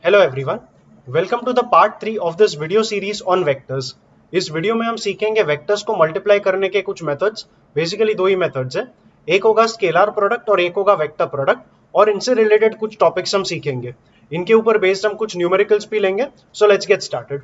Hello everyone, welcome to the part 3 of this video series on vectors. इस video में हम सीखेंगे vectors को मल्टीप्लाई करने के कुछ मेथड्स। बेसिकली दो ही मेथड्स हैं, एक होगा स्केलर प्रोडक्ट और एक होगा वेक्टर प्रोडक्ट, और इनसे रिलेटेड कुछ टॉपिक्स हम सीखेंगे। इनके ऊपर बेस्ड हम कुछ न्यूमेरिकल्स भी लेंगे। So let's get started.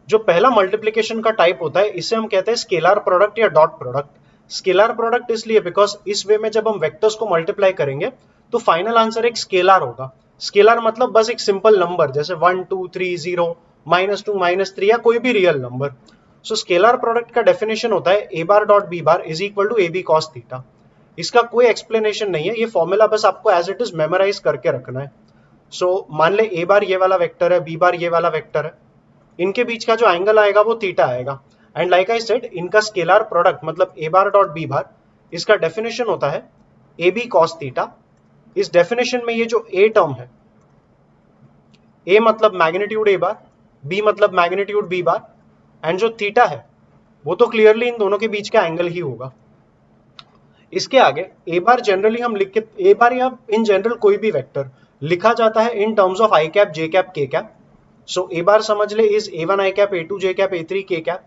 जो पहला मल्टीप्लिकेशन का टाइप होता है इसे हम कहते हैं स्केलर प्रोडक्ट या डॉट प्रोडक्ट। स्केलर प्रोडक्ट इसलिए बिकॉज इस वे में जब हम वेक्टर्स को मल्टीप्लाई करेंगे तो फाइनल आंसर एक स्केलर होगा। स्केलर मतलब बस एक सिंपल नंबर, जैसे 1 2 3 0 -2 -3 या कोई भी real number. So scalar product का डेफिनेशन होता है a bar dot B bar is equal to a B cos theta. इसका कोई एक्सप्लेनेशन नहीं है, ये फॉर्मूला बस आपको एज इट इज मेमोराइज करके रखना है। सो मान ले ए बार ये वाला वेक्टर है, बी बार ये वाला वेक्टर है, इनके बीच का जो एंगल आएगा वो थीटा आएगा। एंड लाइक आई सेड, इनका स्केलर प्रोडक्ट मतलब ए बार डॉट बी बार, इसका डेफिनेशन होता है ए बी कॉस थीटा। इस डेफिनेशन में ये जो ए टर्म है, ए मतलब मैग्नीट्यूड ए बार, बी मतलब मैग्नीट्यूड बी बार, एंड जो थीटा है वो तो क्लियरली इन दोनों के बीच का एंगल ही होगा। इसके आगे ए बार जनरली हम लिख के, ए बार या इन जनरल कोई भी वेक्टर लिखा जाता है इन terms of I cap, J cap, K cap. सो ए बार समझ ले is a1 i cap, a2 j cap, a3 k cap.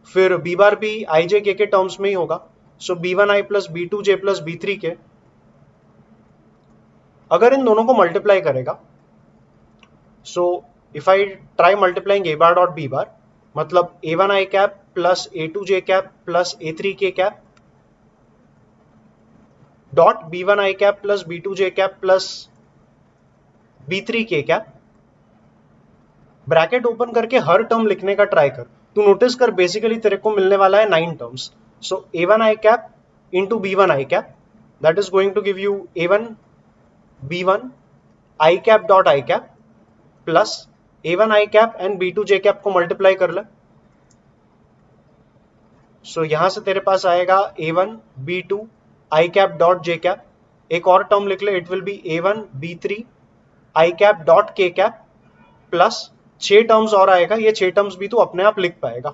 फिर बी बार भी आई जे के टर्म्स में ही होगा। सो b1 आई प्लस b2 जे प्लस b3 के। अगर इन दोनों को मल्टीप्लाई करेगा, so if I try multiplying a bar dot B bar, मतलब a1 i cap plus a2 j cap plus a3 k cap dot b1 i cap plus b2 j cap plus b3 k cap. Bracket open करके हर term लिखने का try कर, तू notice कर basically तेरे को मिलने वाला है 9 terms. So a1 i cap into b1 i cap, that is going to give you a1 b1 i cap dot I cap plus a1 i cap and b2 j cap को multiply कर ले। सो यहां से तेरे पास आएगा a1 b2 आई cap dot जे cap. एक और term लिख ले, it will B a1 b3 I cap dot के कैप प्लस 6 टर्म्स और आएगा, ये 6 टर्म्स भी तू अपने आप लिख पाएगा।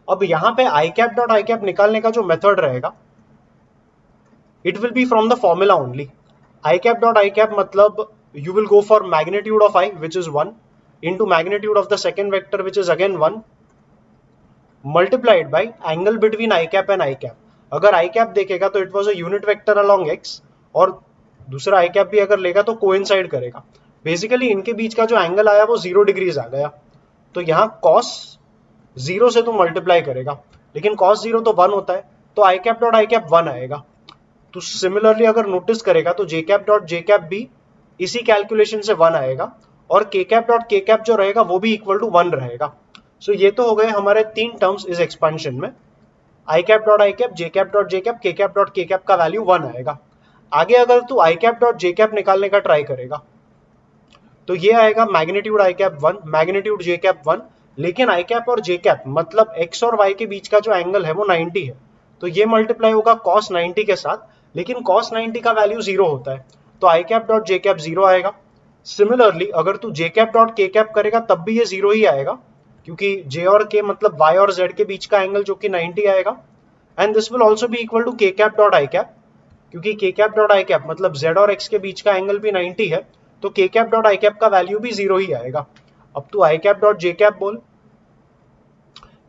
अब यहां पे I cap dot I cap निकालने का जो मेथड रहेगा, it will be from the formula only. I cap dot I cap मतलब you will go for magnitude of I which is 1 into magnitude of the second vector which is again 1 multiplied by angle between I cap and I cap. अगर I cap देखेगा तो it was a unit vector along X, और दूसरा आई cap भी अगर लेगा तो coincide करेगा। बेसिकली इनके बीच का जो एंगल आया वो 0 डिग्रीज आ गया। तो यहाँ कॉस 0 से तो मल्टीप्लाई करेगा, लेकिन कॉस 0 तो 1 होता है, तो आई कैप डॉट आई कैप 1 आएगा। तो सिमिलरली अगर नोटिस करेगा तो जे कैप डॉट जे कैप भी इसी कैलकुलेशन से 1 आएगा, और के कैप डॉट के कैप जो रहेगा वो भी इक्वल टू 1 रहेगा। सो ये तो हो गए हमारे 3 टर्म्स इस एक्सपेंशन में। I cap dot I cap, J cap dot J cap, K cap dot के कैप का वैल्यू 1 आएगा। आगे अगर तू आई कैप डॉट जे कैप निकालने का ट्राई करेगा तो ये आएगा magnitude I cap 1 magnitude J cap 1, लेकिन आई कैप और जे कैप मतलब एक्स और वाई के बीच का जो एंगल है वो 90 है, तो ये मल्टीप्लाई होगा cos 90 के साथ, लेकिन cos 90 का वैल्यू 0 होता है, तो आई कैप डॉट जे कैप 0 आएगा। सिमिलरली अगर तू जे कैप डॉट के कैप करेगा तब भी ये 0 ही आएगा, क्योंकि जे और के मतलब वाई और जेड के बीच का एंगल जो कि 90 आएगा। And this will also be equal to k cap dot I cap, क्योंकि के कैप डॉट आई कैप मतलब जेड और एक्स के बीच का एंगल भी 90 है, तो के कैप डॉट आई कैप का वैल्यू भी 0 ही आएगा। अब तू आई कैप डॉट जे कैप बोल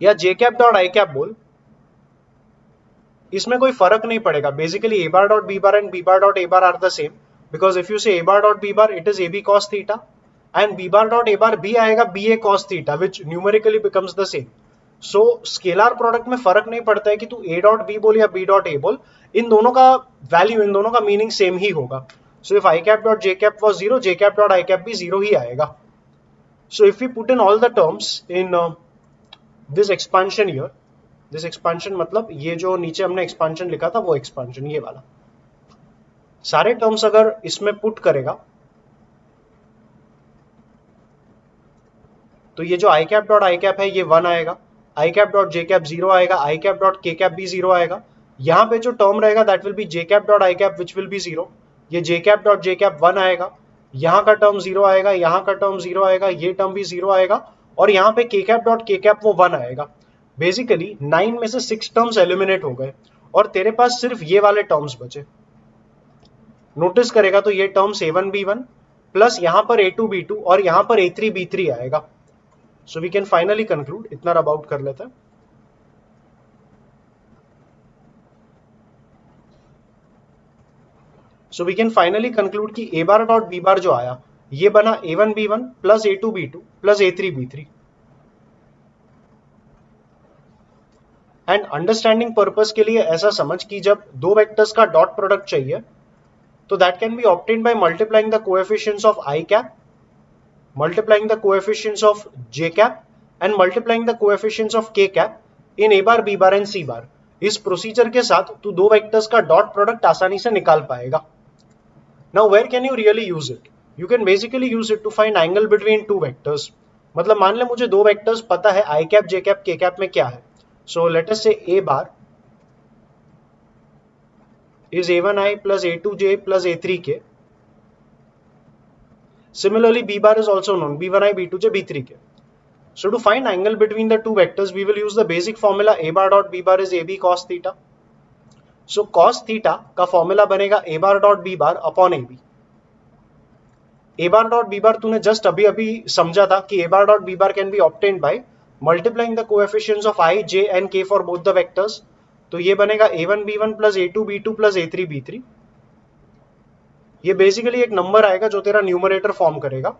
या जे कैप डॉट आई कैप बोल, इसमें कोई फर्क नहीं पड़ेगा। Basically a bar dot B bar and B bar dot A bar are the same, because if you say A bar dot B bar it is A B cos theta, and B bar dot A bar भी आएगा B A cos theta, which numerically becomes the same. So scalar product में फर्क नहीं पड़ता है कि तू ए dot B बोल या बी डॉट ए बोल, इन दोनों का वैल्यू, इन दोनों का मीनिंग सेम ही होगा। सो if I cap dot J cap was 0, J cap dot I cap भी 0 ही आएगा। सो if you put in all the terms in this expansion here, this expansion मतलब ये जो नीचे हमने एक्सपेंशन लिखा था वो एक्सपेंशन ये वाला, सारे टर्म्स अगर इसमें पुट करेगा तो ये जो i cap dot I cap है ये 1 आएगा, i cap dot J cap 0 आएगा, आई कैप डॉट के कैप भी 0 आएगा। यहाँ पे जो टर्म रहेगा that will be J cap dot I cap which will be 0, ये जे कैप डॉट जे कैप 1 आएगा, यहाँ का टर्म 0 आएगा, यहाँ का टर्म 0 आएगा, ये टर्म भी 0 आएगा, और यहाँ पे के कैप डॉट के कैप वो 1 आएगा। बेसिकली 9 में से 6 टर्म्स एलिमिनेट हो गए और तेरे पास सिर्फ ये वाले टर्म्स बचे। नोटिस करेगा तो ये टर्म्स a1 b1 प्लस यहां पर a2 b2 और यहां पर a3 b3 आएगा. So we can finally conclude, इतना रब आउट कर लेते हैं. So we can finally conclude कि a bar dot b bar जो आया ये बना a1 b1 plus a2 b2 plus a3 b3. And understanding purpose के लिए ऐसा समझ कि जब दो वेक्टर्स का डॉट प्रोडक्ट चाहिए तो that can be obtained by multiplying the coefficients of i cap, multiplying the coefficients of j cap and multiplying the coefficients of k cap in a bar b bar and c बार. इस procedure के साथ तू दो vectors का dot product आसानी से निकाल पाएगा. Now where can you really use it? You can basically use it to find angle between two vectors. मतलब मान ले मुझे दो वेक्टर्स पता है i cap j cap k cap में क्या है. So let us say a bar is a1i plus a2j plus a3k. Similarly, b bar is also known, b1i, b2j, b3k. So to find angle between the two vectors, we will use the basic formula a bar dot b bar is ab cos theta. So cos theta का formula बनेगा a bar dot b bar upon ab. a bar dot b bar तूने just अभी अभी समझा था कि a bar dot b bar can be obtained by multiplying the coefficients of I, J and K for both the vectors. तो ये बनेगा a1 b1 plus a2 b2 plus a3 b3. ये बेसिकली एक नंबर आएगा जो तेरा numerator form करेगा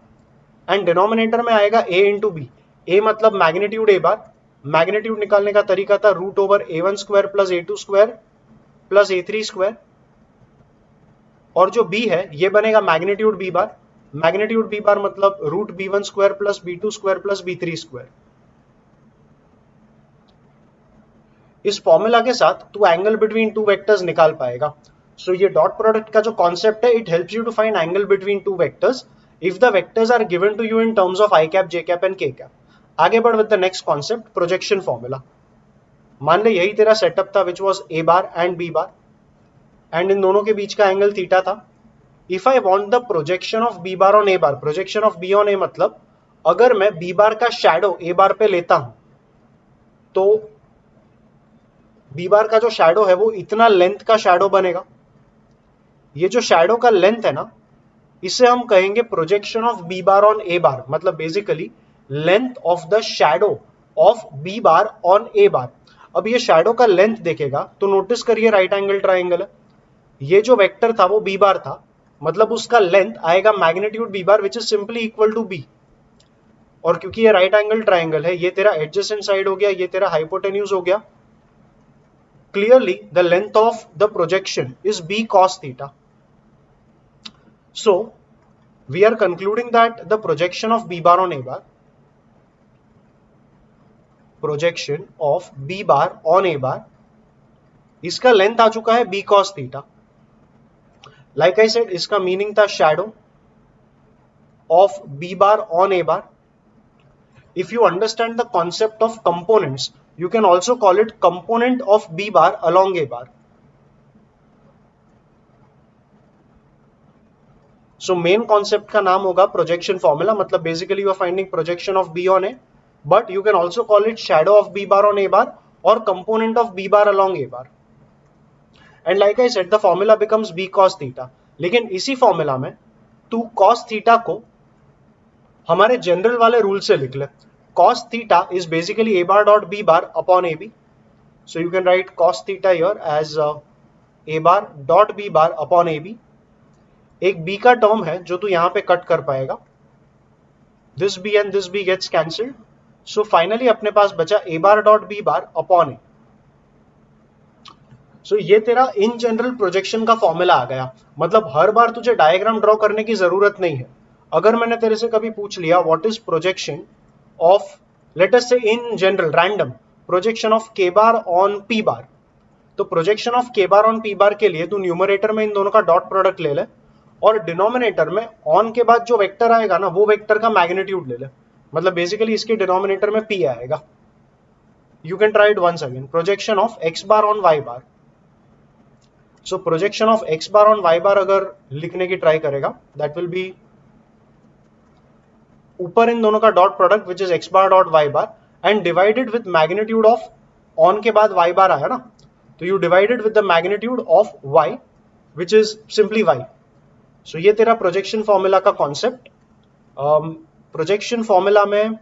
and denominator में आएगा a इंटू बी. a मतलब मैग्नीट्यूड a बार. मैग्नीट्यूड निकालने का तरीका था root over a1 square plus a2 square plus a3 square. और जो b है ये बनेगा magnitude b bar. Magnitude b bar मतलब root b1 square plus b2 square plus b3 square. इस फॉर्मूला के साथ तू एंगल बिटवीन टू वेक्टर्स निकाल पाएगा. सो ये डॉट प्रोडक्ट का जो कॉन्सेप्ट है, it helps you to find angle between two vectors if the vectors are given to you in terms of I cap, J cap and k cap. आगे बढ़ with the next concept, projection formula. मान ले यही तेरा setup था which was a bar and B bar and इन दोनों के बीच का एंगल थीटा था. If I want the projection of B bar on A bar, projection of B on A मतलब अगर मैं बी बार का शैडो ए बार पे लेता हूं तो बी बार का जो शैडो है वो इतना लेंथ का शैडो बनेगा. ये जो शैडो का लेंथ है ना, इसे हम कहेंगे projection of B bar on A bar. मतलब basically length of the shadow of B bar on A bar. अब ये शैडो का लेंथ देखेगा तो नोटिस करिए राइट एंगल ट्राइंगल है. ये जो वेक्टर था वो बी बार था, मतलब उसका लेंथ आएगा magnitude b bar which is simply equal to b. और क्योंकि ये राइट एंगल ट्राइंगल है, ये तेरा एडजेसेंट साइड हो गया, ये तेरा हाइपोटेन्यूज हो गया. Clearly, the length of the projection is b cos theta. So, we are concluding that the projection of b bar on a bar, projection of b bar on a bar, इसका length आ चुका है b cos theta. Like I said, इसका meaning था shadow of b bar on a bar. If you understand the concept of components, you can also call it component of b bar along a bar. So main concept का नाम होगा projection formula. मतलब basically you are finding projection of b on a, but you can also call it shadow of b bar on a bar or component of b bar along a bar. And like I said, the formula becomes b cos theta. लेकिन इसी formula में तू cos theta को हमारे general वाले rule से लिख ले. Cos theta is basically a bar dot b bar upon ab. So you can write cos theta here as a bar dot b bar upon ab. एक b का term है जो तू यहां पे कट कर पाएगा. This b and this b gets cancelled. So finally अपने पास बचा a bar dot b bar upon a. So ये तेरा इन जनरल प्रोजेक्शन का फॉर्मूला आ गया. मतलब हर बार तुझे डायग्राम ड्रॉ करने की जरूरत नहीं है. अगर मैंने तेरे से कभी पूछ लिया what is projection of, let us say in general random projection of k bar on p bar, तो projection of k bar on p bar के लिए तू न्यूमरेटर में इन दोनों का डॉट प्रोडक्ट ले ले और डिनोमिनेटर में on के बाद जो वेक्टर आएगा ना वो वेक्टर का मैग्नीट्यूड ले ले. मतलब बेसिकली इसके डिनोमिनेटर में p आएगा. You can try it once again. Projection of x bar on y bar. So projection of x bar on y bar अगर लिखने की ट्राई करेगा दैट विल बी ऊपर इन दोनों का dot product which is x bar dot y bar and divided with magnitude of on के बाद y बार आया ना, तो you divided with the magnitude of y which is simply y. So ये तेरा प्रोजेक्शन फॉर्मूला का concept. Projection formula में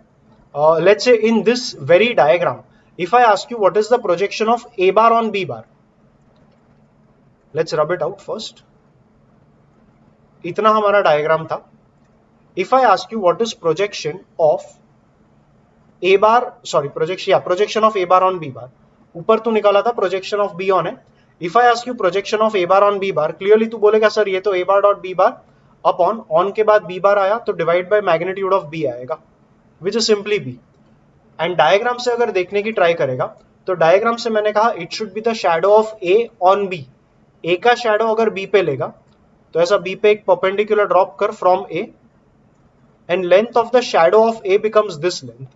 let's say in this very diagram if I ask you what is the projection of A bar on B bar, let's rub it out first. इतना हमारा diagram था। If I ask you what is projection of A bar, sorry projection of A bar on B bar, ऊपर तो निकाला था projection of B on है। If I ask you projection of A bar on B bar, clearly तू बोलेगा sir ये तो A bar dot B bar upon on के बाद बी बार आया तो divide by magnitude of B आएगा, विच is simply b. And diagram से अगर देखने की ट्राई करेगा तो डायग्राम से मैंने कहा it should be the shadow of A on B. A का शैडो अगर बी पे लेगा तो ऐसा बी पे एक परपेंडिकुलर ड्रॉप कर from A and length of the shadow of A becomes this length.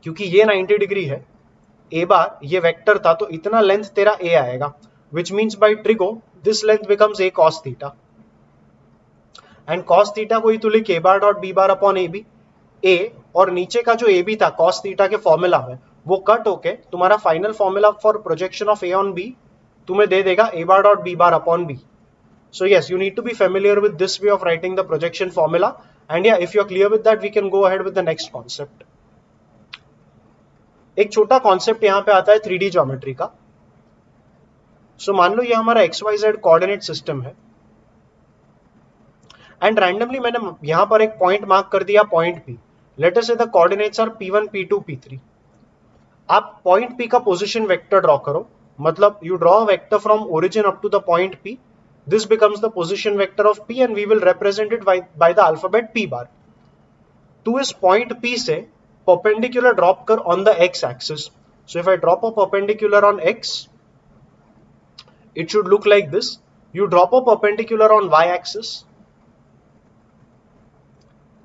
क्योंकि ये 90 डिग्री है ए बार, ये वेक्टर था तो इतना लेंथ तेरा ए आएगा, which means by trigo this length becomes A cos theta. And cos theta को ही तू लिख A bar dot B bar upon A B. A और नीचे का जो ए बी था कॉस थीटा के फॉर्मूला में वो कट होके तुम्हारा final formula for projection of A on B तुम्हें दे देगा A bar dot B bar upon B. So yes, you need to be familiar with this way of writing the projection formula, and yeah, if you're clear with that, we can go ahead with the next concept. एक छोटा concept यहां पे आता है 3D geometry का। सो मान लो ये हमारा XYZ कोऑर्डिनेट सिस्टम है एंड रैंडमली मैंने यहां पर एक पॉइंट मार्क कर दिया पॉइंट P। लेट अस से the coordinates are P1 P2 P3। आप पॉइंट P का पोजीशन वेक्टर ड्रॉ करो, मतलब you draw a vector from origin up to the point P। This becomes the position vector of P and we will represent it by the alphabet P bar. To इस point P से perpendicular drop कर on the x axis. So if I drop a perpendicular on x, it should look like this. You drop a perpendicular on y axis,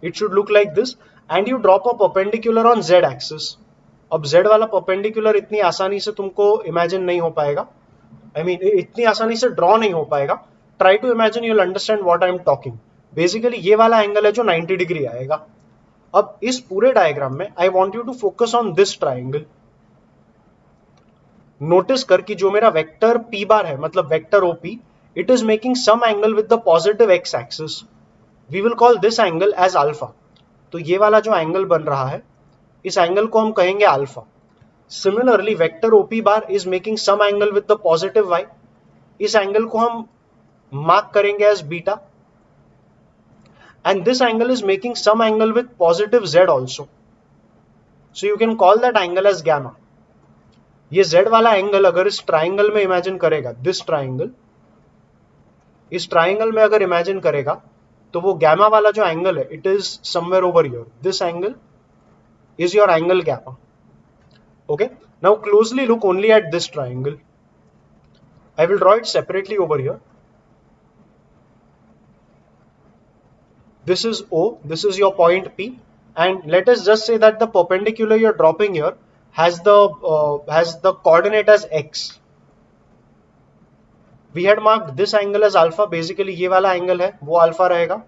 it should look like this, and you drop a perpendicular on z axis. अब z वाला perpendicular इतनी आसानी से तुमको imagine नहीं हो पाएगा, इतनी आसानी से ड्रॉ नहीं हो पाएगा। Try to imagine, you will understand what I am talking. Basically ये वाला एंगल है जो 90 डिग्री आएगा। अब इस पूरे डायग्राम में I want you to focus on this triangle. Notice कर कि जो मेरा वेक्टर पी बार है, मतलब vector OP, it is making some angle with the positive x axis. We will call this angle as alpha. तो ये वाला जो एंगल बन रहा है इस एंगल को हम कहेंगे alpha. Similarly, vector OP bar is making some angle with the positive y. इस एंगल को हम मार्क करेंगे as beta, and this angle is making some angle with positive z also. So you can call that angle as gamma. ये z वाला angle अगर इस triangle में imagine करेगा, दिस ट्राइंगल, इस ट्राइंगल में अगर इमेजिन करेगा तो वो गैमा वाला जो एंगल है it is somewhere over here. This angle is your angle gamma. Okay, now closely look only at this triangle. I will draw it separately over here. This is O, this is your point P, and let us just say that the perpendicular you're dropping here has the coordinate as x. We had marked this angle as alpha. Basically ये वाला angle है वो alpha रहेगा।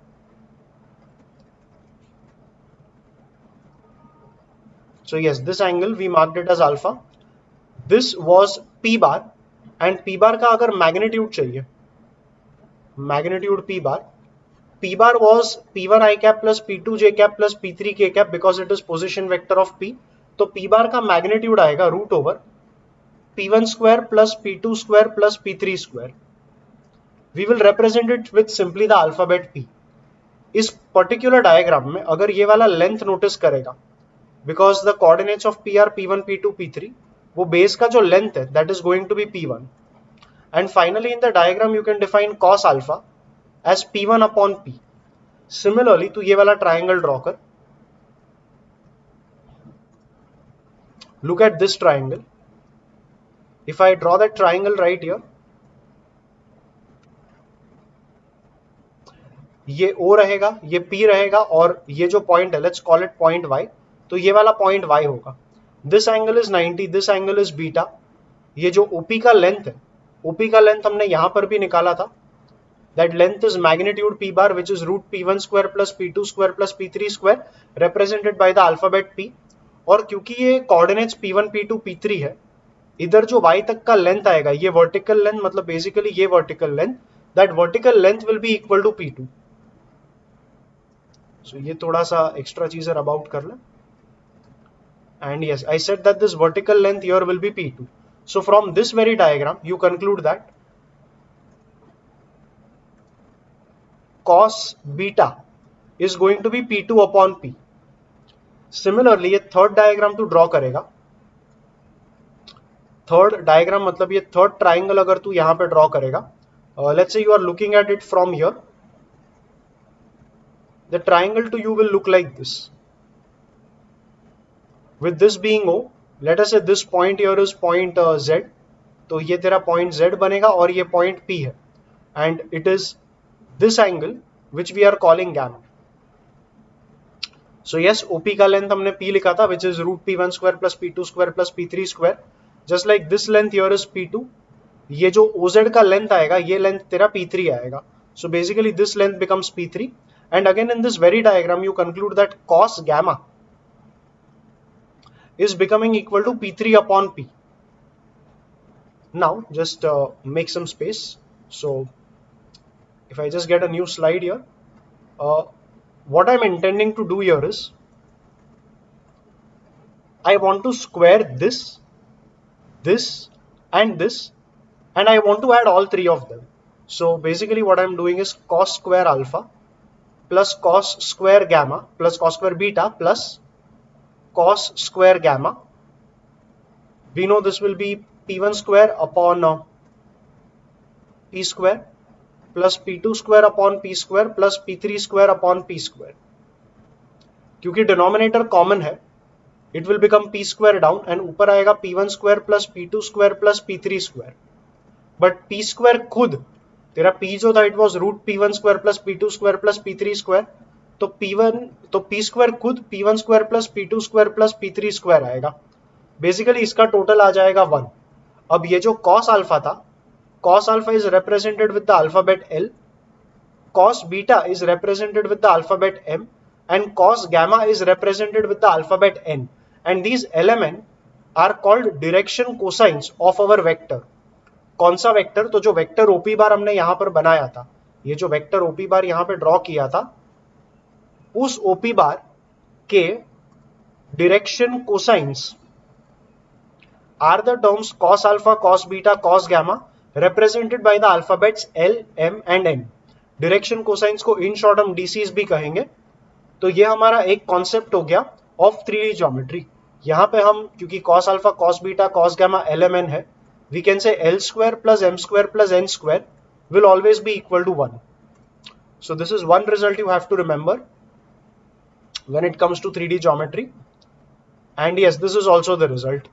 So yes, this angle we marked it as alpha. This was P bar, and P bar का अगर magnitude चाहिए, magnitude P bar was P1 I cap plus P2 J cap plus P3 K cap because it is position vector of P. तो P bar का magnitude आएगा root over P1 square plus P2 square plus P3 square. We will represent it with simply the alphabet P. इस particular diagram में अगर ये वाला length notice करेगा, because the coordinates of P are P1, P2, P3, वो base का जो length है that is going to be P1. And finally in the diagram you can define cos alpha as P1 upon P. Similarly तू ये वाला triangle draw कर। Look at this triangle. If I draw that triangle right here, ये O रहेगा, ये P रहेगा, और ये जो point है let's call it point Y, तो ये वाला पॉइंट y होगा। This angle is 90, this angle is beta. ये जो OP का लेंथ है, OP का लेंथ हमने यहां पर भी निकाला था, that length is magnitude P bar which is root P1 square plus P2 square plus P3 square represented by the alphabet P। और क्योंकि ये कोऑर्डिनेट्स P1 P2 P3 है, इधर जो y तक का लेंथ आएगा ये वर्टिकल लेंथ, मतलब बेसिकली ये vertical length that vertical length will be equal to P2. So ये थोड़ा सा एक्स्ट्रा चीजें रब आउट कर लें. And yes, I said that this vertical length here will be P2. So from this very diagram, you conclude that cos beta is going to be P2 upon P. Similarly, ये third diagram तू draw करेगा. Third diagram मतलब ये third triangle अगर तू यहां पे draw करेगा, let's say you are looking at it from here, the triangle to you will look like this. With this being O, let us say this point here is point Z, तो ये तेरा point Z बनेगा और ये point P है, and it is this angle which we are calling gamma. So yes, OP का length हमने P लिखा था, which is √P1 square plus P2 square plus P3 square. Just like this length here is P2, ये जो OZ का length आएगा ये length तेरा P3 आएगा. So basically this length becomes P3, and again in this very diagram you conclude that cos gamma is becoming equal to P3 upon P. Now just make some space. So if I just get a new slide here, what I'm intending to do here is I want to square this, and I want to add all three of them. So basically what I'm doing is cos square alpha plus cos square gamma plus cos square beta plus cos square gamma. We know this will be P1 square upon P square plus P2 square upon P square plus P3 square upon P square. क्योंकि denominator common है, it will become P square down, and ऊपर आएगा P1 square plus P2 square plus P3 square. But P square खुद तेरा P जो था it was √P1 square plus P2 square plus P3 square, तो P square खुद P1 square plus P2 square plus P3 square आएगा. Basically इसका total आ जाएगा 1. अब ये जो cos अल्फा था, cos alpha is represented with the alphabet L, cos beta is represented with the alphabet M, and cos gamma is represented with the alphabet N, and these LMN are called direction cosines of our vector. कौन सा vector? तो जो vector OP बार हमने यहां पर बनाया था, ये जो वेक्टर OP बार यहां पर ड्रॉ किया था, उस OP बार के direction cosines are the terms cos alpha, cos beta, cos gamma represented by the alphabets L, M and N. Direction cosines को इन शॉर्ट हम DCs भी कहेंगे. तो ये हमारा एक कॉन्सेप्ट हो गया ऑफ 3D ज्योमेट्री. यहां पे हम क्योंकि cos alpha, cos beta, cos gamma, L, M, N है, we can say L square plus M square plus N square will always be equal to 1. So this is one result you have to remember when it comes to 3D geometry, and yes, this is also the result.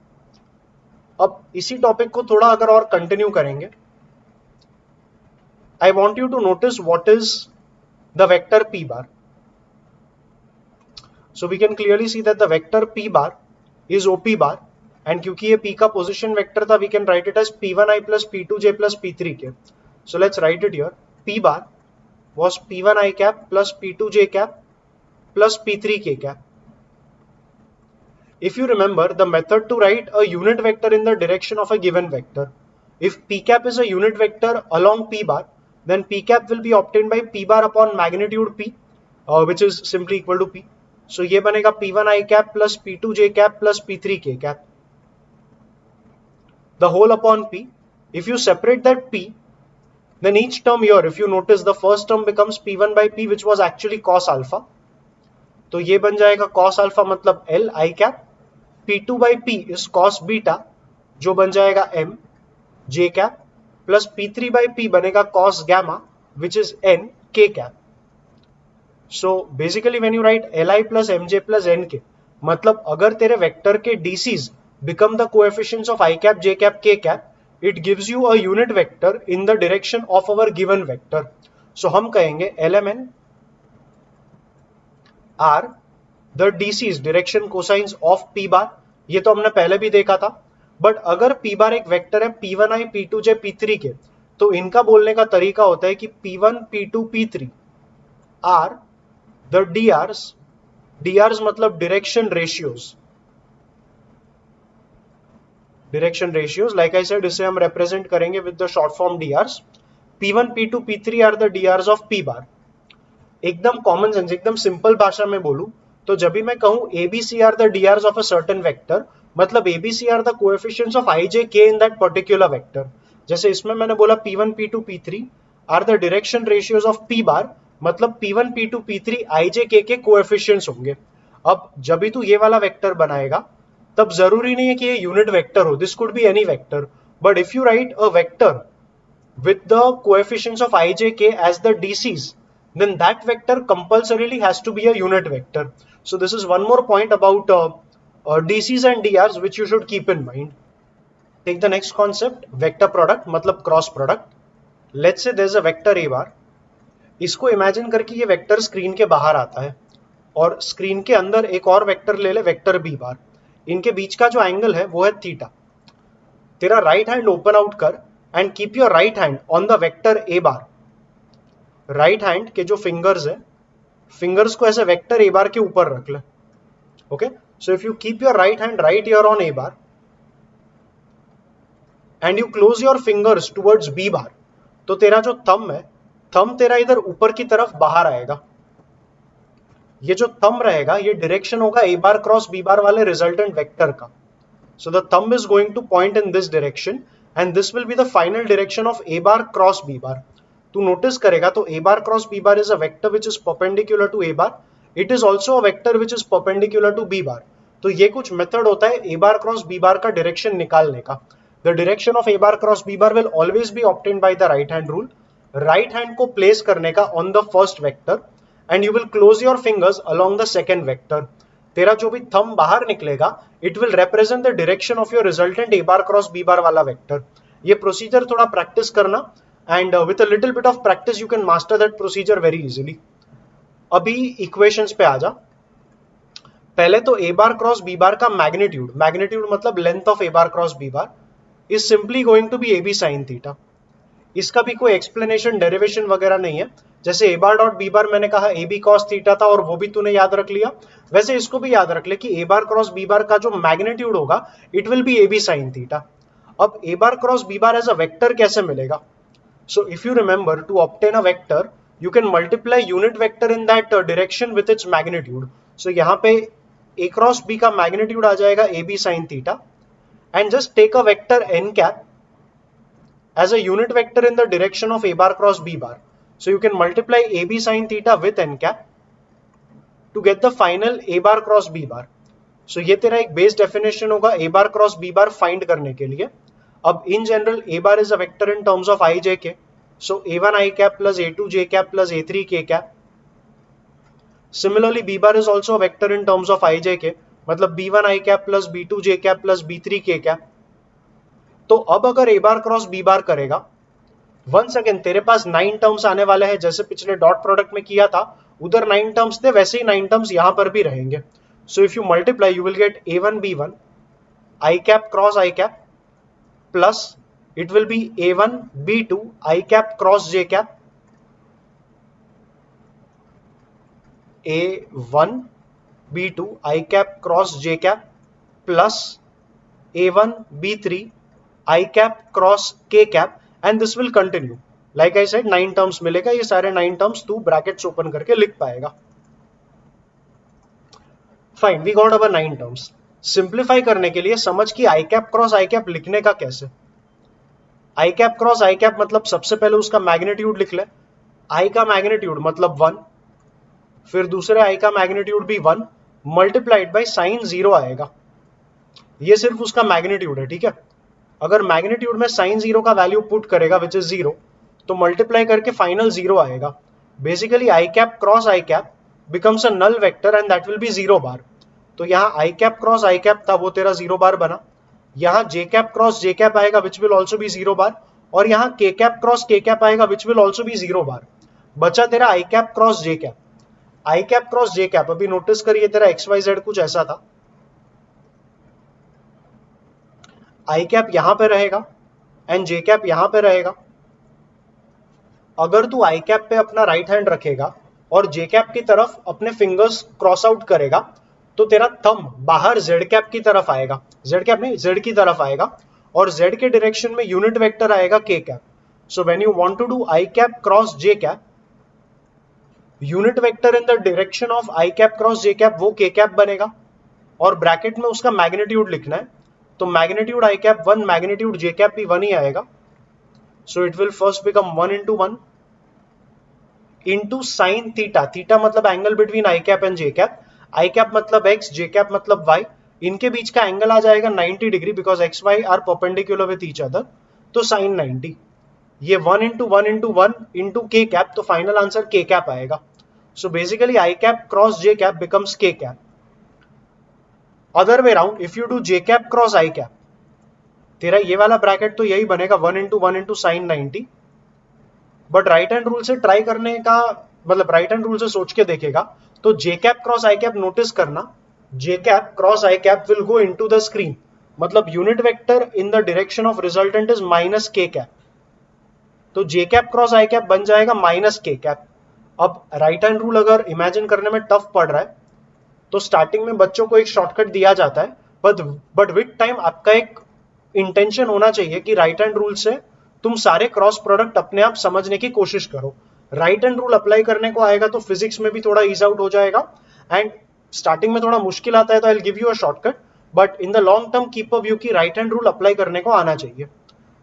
अब इसी topic को थोड़ा अगर और continue करेंगे, I want you to notice what is the vector P bar. So we can clearly see that the vector P bar is OP bar, and क्योंकि ये P का पोजिशन वेक्टर था, we can write it as P1I plus P2J plus P3K. So let's write it here. P bar was P1I cap plus P2J cap plus P3K cap. If you remember the method to write a unit vector in the direction of a given vector, if P cap is a unit vector along P bar, then P cap will be obtained by P bar upon magnitude P, which is simply equal to P. So ये बनेगा P1I cap plus P2J cap plus P3K cap. The whole upon P. If you separate that P, then each term here, if you notice, the first term becomes P1 by P, which was actually cos alpha. तो ये बन जाएगा cos alpha मतलब L I cap. P2 by P is cos beta, जो बन जाएगा M J cap, plus P3 by P बनेगा cos gamma, which is N K cap. So basically when you write Li plus Mj plus Nk, मतलब अगर तेरे vector के DCs become the coefficients of I cap, J cap, K cap, it gives you a unit vector in the direction of our given vector. So हम कहेंगे LMN are the DCs, direction cosines of P bar. ये तो हमने पहले भी देखा था. But अगर P bar एक वेक्टर है P1I, P2J, P3K, तो इनका बोलने का तरीका होता है कि P1, P2, P3 are the DRs मतलब direction ratios. Direction ratios, like I said, इसे हम रिप्रेजेंट करेंगे with the short form DRs. P1, P2, P3 are the DRs of P bar. एकदम कॉमन सेंस, एकदम सिंपल भाषा में बोलूं तो जब भी मैं कहूं ABC are the DRs of a certain vector, मतलब ABC are the coefficients of I, J, K in that particular vector. जैसे इसमें मैंने बोला P1, P2, P3 are the direction ratios of P bar, मतलब P1, P2, P3 I, J, K के coefficients होंगे। अब जब भी तू ये वाला वेक्टर बनाएगा तब जरूरी नहीं है कि ये यूनिट वेक्टर हो, this could be any vector, but if you right a vector with the coefficients of I, J, K as the DCs, then that vector compulsorily has to be a unit vector. So this is one more point about DCs and DRs which you should keep in mind. Take the next concept, vector product मतलब cross product. Let's say there's a vector A bar. इसको imagine करके ये vector screen के बाहर आता है और screen के अंदर एक और वेक्टर ले ले, वेक्टर B बार। इनके बीच का जो एंगल है वो है थीटा। तेरा राइट हैंड ओपन आउट कर and keep your right hand on the vector A bar. Right hand के जो फिंगर्स है, फिंगर्स को ऐसे वेक्टर ए बार के ऊपर रख ले। Okay, so if you keep your right hand right here on A bar and you close your fingers towards b bar, तो तेरा जो थंब है, थंब तेरा इधर ऊपर की तरफ बाहर आएगा। ये जो थंब रहेगा ये डायरेक्शन होगा ए बार क्रॉस बी बार वाले रिजल्टेंट वेक्टर का। So the thumb is going two point in this direction and this will be the final direction of A bar cross B bar. तू notice करेगा तो A bar cross B bar is a vector which is perpendicular to A bar. It is also a vector which is perpendicular to B bar. तो ये कुछ method होता है A bar cross B bar का direction निकालने का। The direction of A bar cross B bar will always be obtained by the right hand rule. Right hand को place करने का on the first vector and you will close your fingers along the second vector. तेरा जो भी thumb बाहर निकलेगा it will represent the direction of your resultant a bar cross B bar वाला vector. ये प्रोसीजर थोड़ा प्रैक्टिस करना and with a little bit of practice you can master that procedure very easily. अभी equations पे आ जा। पहले तो A bar cross B bar का मैग्नीट्यूड, मैग्नीट्यूड मतलब length of A bar cross B bar, is simply going to be A B sine theta. इसका भी कोई एक्सप्लेनेशन डेरिवेशन वगैरह नहीं है। जैसे ए बार डॉट बी बार मैंने कहा ए बी कॉस थीटा था और वो भी तूने याद रख लिया, वैसे इसको भी याद रख ले कि ए बार क्रॉस बी बार का जो मैग्नीट्यूड होगा it will be A B sine theta. अब A bar cross B bar as a vector कैसे मिलेगा? So if you remember to obtain a vector you can multiply unit vector in that direction with its magnitude. सो यहाँ पे A cross B का magnitude आ जाएगा A B sine theta and just take a vector N cap as a unit vector in the direction of a bar cross b bar. So you can multiply ab sin theta with n cap to get the final a bar cross b bar. So ये तेरा एक base definition होगा a bar cross b bar find करने के लिए। अब in general a bar is a vector in terms of I j k. So a1 I cap plus a2 j cap plus a3 k cap. Similarly b bar is also a vector in terms of I j k, मतलब b1 I cap plus b2 j cap plus b3 k cap. तो अब अगर ए bar cross B bar करेगा, once again तेरे पास 9 terms आने वाले हैं। जैसे पिछले डॉट प्रोडक्ट में किया था उधर 9 टर्म्स थे, वैसे ही 9 टर्म्स यहां पर भी रहेंगे। सो if you multiply you will get a1 b1 I cap cross I cap plus it will B a1 b2 I cap cross j cap, a1 b2 I cap cross j cap plus a1 b3 I cap cross k cap and this will continue. Like I said 9 terms मिलेगा, ये सारे 9 terms तू brackets open करके लिख पाएगा। Fine, we got our 9 terms. Simplify करने के लिए समझ कि I cap cross I cap लिखने का कैसे। I cap cross I cap मतलब सबसे पहले उसका मैग्नीट्यूड लिख ले। I का मैग्नीट्यूड मतलब 1, फिर दूसरे I का मैग्नीट्यूड भी 1 मल्टीप्लाइड बाय साइन 0 आएगा। ये सिर्फ उसका मैग्नीट्यूड है, ठीक है। अगर मैग्नीट्यूड में साइन 0 का वैल्यू पुट करेगा विच इज 0, तो मल्टीप्लाई करके फाइनल 0 आएगा। Basically I cap cross I cap becomes a null vector and that will be 0 bar. तो यहाँ I cap cross I cap था वो तेरा 0 बार बना। यहाँ J cap cross J cap आएगा which will also be 0 bar, और यहाँ K cap cross K cap आएगा which will also be 0 bar. बचा तेरा I cap cross J cap. I cap cross J cap अभी notice करिए तेरा x Y Z कुछ ऐसा था। आई कैप यहां पे रहेगा एंड जे कैप यहां पे रहेगा। अगर तू आई कैप पे अपना राइट हैंड रखेगा और जे कैप की तरफ अपने फिंगर्स क्रॉस आउट करेगा तो तेरा थंब बाहर जेड कैप की तरफ आएगा, जेड कैप नहीं जेड की तरफ आएगा, और जेड के डायरेक्शन में यूनिट वेक्टर आएगा के cap. So when you want to do I cap cross j cap, unit vector in the direction of I cap cross J cap वो के कैप बनेगा और ब्रैकेट में उसका मैग्नीट्यूड लिखना है, तो magnitude I cap 1, magnitude J cap भी 1 ही आएगा. So it will first become 1 into 1 into sine theta. Theta मतलब angle between I cap and J cap. I cap मतलब एक्स, जे कैप मतलब वाई. इनके बीच का एंगल आ जाएगा 90 degree because X Y are perpendicular with each other, तो sine 90. ये 1 into 1 into 1 into k cap, तो फाइनल आंसर k cap आएगा. So basically i cap cross j cap becomes k cap. Other way round, if you do j cap cross i cap, तेरा ये वाला bracket तो यही बनेगा 1 into 1 into sin 90. But right hand rule से try करने का मतलब राइट हैंड रूल से सोच के देखेगा तो j cap cross i cap notice करना, j cap cross i cap will go into the screen. मतलब unit vector in the direction of resultant is minus k cap. तो j cap cross i cap बन जाएगा minus k cap. अब right hand rule अगर imagine करने में tough पड़ रहा है तो स्टार्टिंग में बच्चों को एक शॉर्टकट दिया जाता है, बट विद टाइम आपका एक इंटेंशन होना चाहिए कि राइट हैंड रूल से तुम सारे क्रॉस प्रोडक्ट अपने आप समझने की कोशिश करो. राइट हैंड रूल अप्लाई करने को आएगा तो फिजिक्स में भी थोड़ा ईज आउट हो जाएगा. एंड स्टार्टिंग में थोड़ा मुश्किल आता है तो I will give you a shortcut, but in the long term keep a view की राइट हैंड रूल अप्लाई करने को आना चाहिए.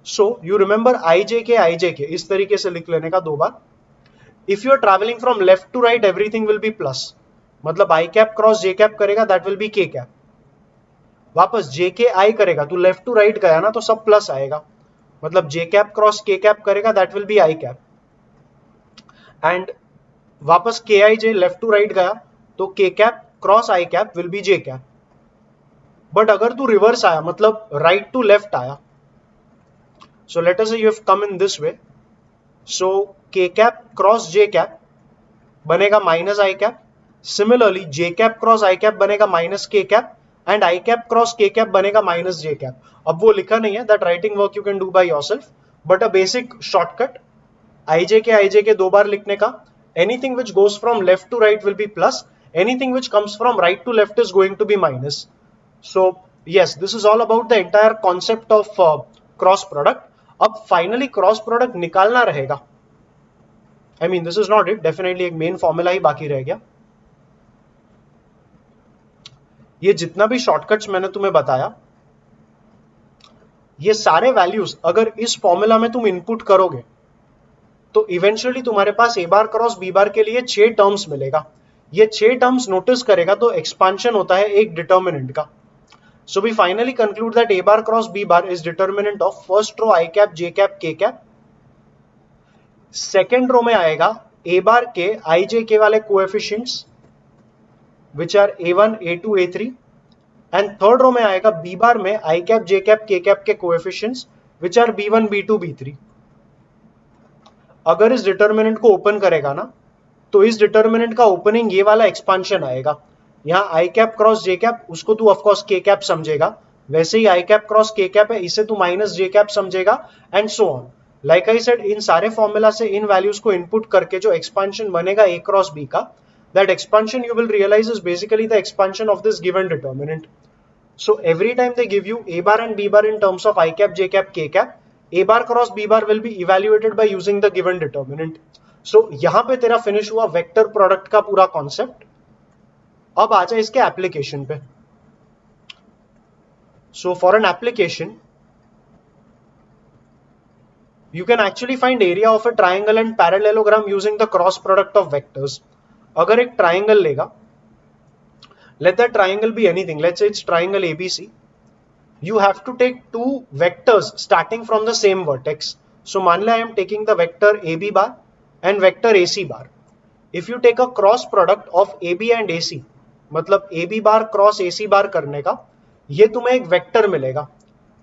सो यू रिमेंबर आई जे के इस तरीके से लिख लेने का 2 bar. If you are traveling from left to right everything will be plus, मतलब I cap cross J cap करेगा that will be K cap. वापस जे के आई करेगा तो लेफ्ट टू राइट गया ना तो सब प्लस आएगा, मतलब J cap cross K cap करेगा that will be I cap. And वापस K I J left to right गया तो के cap cross I cap will be J cap. But अगर तू रिवर्स आया मतलब राइट टू लेफ्ट आया, so let us say you have come in this way, so k cap cross j cap बनेगा minus i cap. Similarly j cap cross i cap बनेगा minus k cap and i cap cross k cap बनेगा minus j cap. अब वो लिखा नहीं है, that writing work you can do by yourself, but a basic shortcut i j के 2 बार लिखने का. Anything which goes from left to right will be plus, anything which comes from right to left is going to be minus. So yes, this is all about the entire concept of cross product. अब finally cross product निकालना रहेगा. I mean this is not it, definitely एक main formula ही बाकी रह गया. ये जितना भी शॉर्टकट्स मैंने तुम्हें बताया, ये सारे वैल्यूज अगर इस फॉर्मूला में तुम इनपुट करोगे तो इवेंचुअली तुम्हारे पास ए बार क्रॉस बी बार के लिए 6 टर्म्स मिलेगा. ये 6 टर्म्स नोटिस करेगा तो एक्सपांशन होता है एक डिटर्मिनेंट का. So we finally conclude that a bar cross b bar is determinant of first row I cap, j cap, k cap. Second row में आएगा a bar के i j k वाले coefficients which are a1, a2, a3 and third row में आएगा b bar में i cap, j cap, k cap के coefficients which are b1, b2, b3. अगर इस डिटर्मिनेंट को ओपन करेगा ना तो इस डिटर्मिनेंट का ओपनिंग ये वाला एक्सपांशन आएगा. यहाँ I cap cross J cap, उसको तू ऑफकोर्स के कैप समझेगा, वैसे ही I cap cross K cap है, इसे तू माइनस जे कैप समझेगा and so on. Like I said, इन सारे फॉर्मूला से इन वैल्यूज को इनपुट करके जो एक्सपांशन बनेगा ए क्रॉस बी का, that expansion you will realise is basically the expansion of this given determinant. So every time they give you A bar and B bar in terms of I cap, J cap, K cap, A bar cross B bar will be evaluated by using the given determinant. सो यहां पे तेरा finish हुआ vector product का पूरा concept. अब आ जाए इसके एप्लीकेशन पे. So for an application you can actually find area of a triangle and parallelogram using the cross product of vectors. अगर एक ट्राइंगल लेगा, let that triangle be anything, let's say it's triangle ABC, you have to take 2 vectors starting from the same vertex. So मान ले I am taking the vector AB bar and vector AC bar. If you take a cross product of AB and AC, मतलब AB bar cross AC bar करने का, ये तुम्हें एक vector मिलेगा.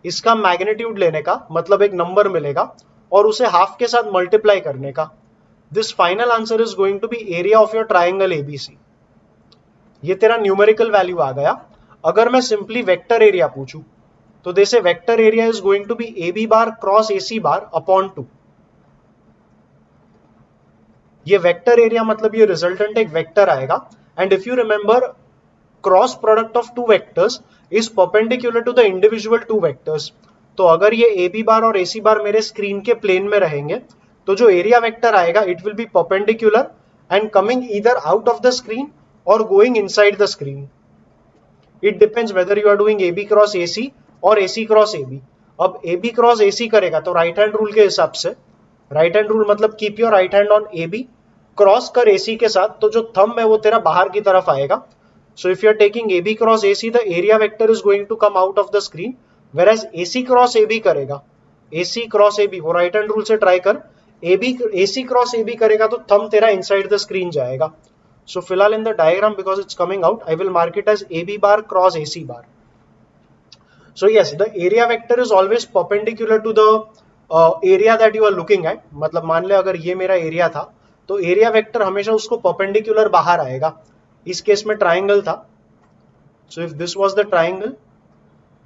इसका मैग्नीट्यूड लेने का मतलब एक नंबर मिलेगा और उसे हाफ के साथ मल्टीप्लाई करने का. This final answer is going to be area of your triangle ABC. ये तेरा न्यूमेरिकल वैल्यू आ गया. अगर मैं सिंपली वेक्टर एरिया पूछूं तो जैसे vector area is going to be A B bar cross A C bar upon 2. ये vector area मतलब ये रिजल्टेंट एक वेक्टर आएगा. And if you remember, cross product of 2 vectors is perpendicular to the individual 2 vectors. तो अगर ये ए B बार और A C बार मेरे स्क्रीन के प्लेन में रहेंगे तो जो एरिया वेक्टर आएगा it will be perpendicular and coming either out of the screen और going inside the screen. It depends whether you are doing A B cross A C और A C cross A B. अब ए B cross A सी करेगा तो right hand rule के हिसाब से, right hand rule मतलब keep your right hand on A B, cross कर A सी के साथ, तो जो थंब है वो तेरा बाहर की तरफ आएगा. So if you are taking AB cross AC, the area vector is going to come out of the screen, whereas AC cross AB करेगा, AC cross AB, वो right hand rule से try कर, AC cross AB करेगा तो thumb तेरा inside the screen जाएगा. So फिलहाल in the diagram because it's coming out, I will mark it as AB bar cross AC bar. So yes, the area vector is always perpendicular to the area that you are looking at. मतलब मान ले अगर ये मेरा area था, तो area vector हमेशा उसको perpendicular बाहर आएगा. इस केस में ट्राइंगल था, so if this was the triangle,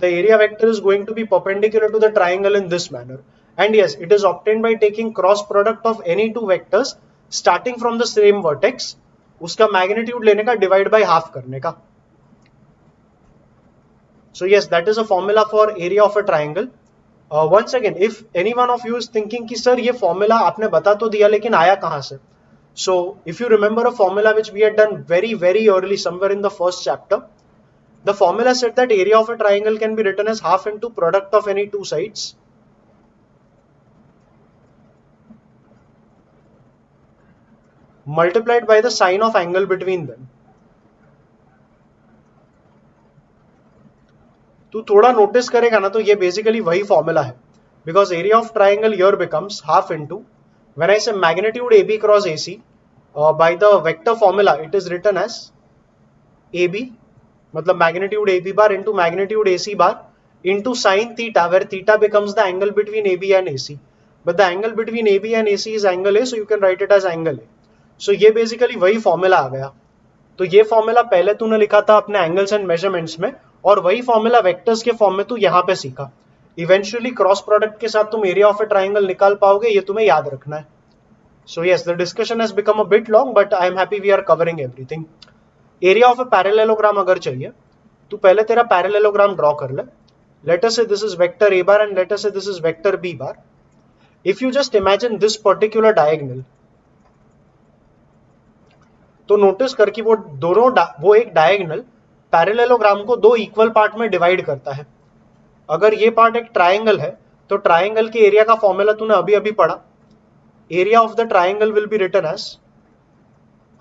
the area vector is going to be perpendicular to the triangle in this manner. And yes, it is obtained by taking cross product of any two vectors starting from the same vertex, उसका magnitude लेने का, divide by half करने का. So yes, that is a formula for area of a triangle. Once again, if any one of you is thinking कि sir ये formula आपने बता तो दिया लेकिन आया कहां से, so if you remember a formula which we had done very early somewhere in the first chapter, the formula said that area of a triangle can be written as half into product of any two sides multiplied by the sine of angle between them. तू थोड़ा notice करेगा ना तो ये basically वही formula है, because area of triangle here becomes half into, when I say magnitude AB cross AC, by the vector formula it is written as AB, मतलब magnitude AB bar into magnitude AC bar into sin theta, where theta becomes the angle between AB and AC, but the angle between AB and AC is angle A, so you can write it as angle A. So ये basically वही formula आ गया. तो ये formula पहले तूने लिखा था अपने एंगल्स एंड मेजरमेंट्स में, और वही फॉर्मूला वेक्टर्स के फॉर्म में तू यहाँ पे सीखा. इवेंचुअली क्रॉस प्रोडक्ट के साथ तुम एरिया ऑफ ए ट्राइंगल निकाल पाओगे, ये तुम्हें याद रखना है. So yes, the discussion has become a bit long, but I am happy we are covering everything. Area of a parallelogram अगर चाहिए तो पहले तेरा parallelogram draw कर ले. Let us say this is vector A bar and let us say this is vector B bar. If you just imagine this particular diagonal, तो notice कर कि वो एक डायगोनल पैरेललोग्राम को दो इक्वल पार्ट में डिवाइड करता है. अगर ये पार्ट एक ट्राइंगल है तो ट्राइंगल के एरिया का फॉर्मूला तूने अभी अभी पढ़ा. Area of the triangle will be written as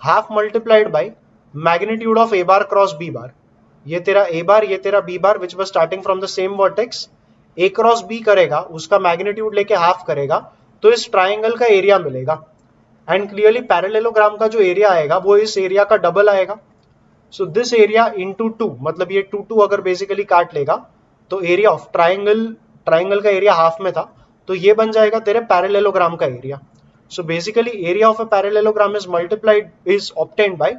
half multiplied by magnitude of A bar cross B bar. ये तेरा A bar, ये तेरा B bar, which was starting from the same vertex. A cross B करेगा, उसका magnitude लेके half करेगा, तो इस ट्राइंगल का एरिया मिलेगा. एंड क्लियरली पैरेललोग्राम का जो एरिया आएगा वो इस एरिया का डबल आएगा. सो दिस एरिया इंटू 2, मतलब ये 2 अगर बेसिकली काट लेगा तो एरिया ऑफ ट्राइंगल का एरिया हाफ में था, तो ये बन जाएगा तेरे पैरेललोग्राम का area. So basically area of a parallelogram is obtained by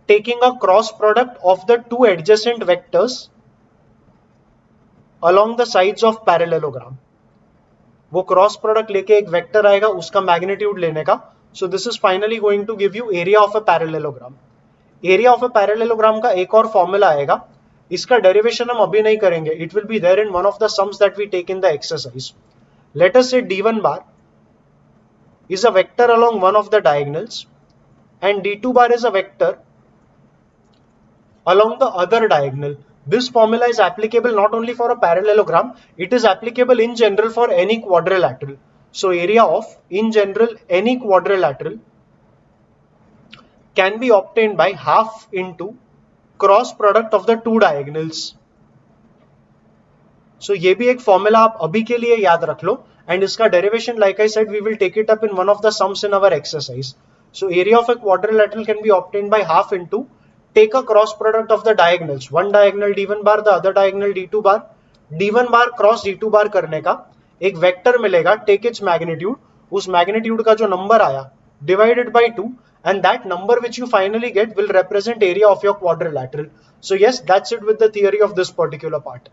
taking a cross product of the two adjacent vectors along the sides of parallelogram. वो क्रॉस प्रोडक्ट लेके एक वेक्टर आएगा, उसका मैग्नीट्यूड लेने का. So this is finally going to give you area of a parallelogram. Area of a parallelogram का एक और फॉर्मूला आएगा, इसका डेरिवेशन हम अभी नहीं करेंगे. It will be there in one of the sums that we take in the exercise. Let us say D1 bar is a vector along one of the diagonals and D2 bar is a vector along the other diagonal. This formula is applicable not only for a parallelogram, it is applicable in general for any quadrilateral. So area of, in general, any quadrilateral can be obtained by half into cross product of the two diagonals. So ये भी एक formula आप अभी के लिए याद रख लो, एंड इसका derivation like I said we will take it up in one of the sums in our exercise. So area of a quadrilateral can be obtained by half into take a cross product of the diagonals, one diagonal D1 bar, the other diagonal D2 bar. D1 bar cross D2 bar करने का एक vector मिलेगा, take its magnitude, उस magnitude का जो number आया divided by 2, and that number which you finally get will represent area of your quadrilateral. So yes, that's it with the theory of this particular part.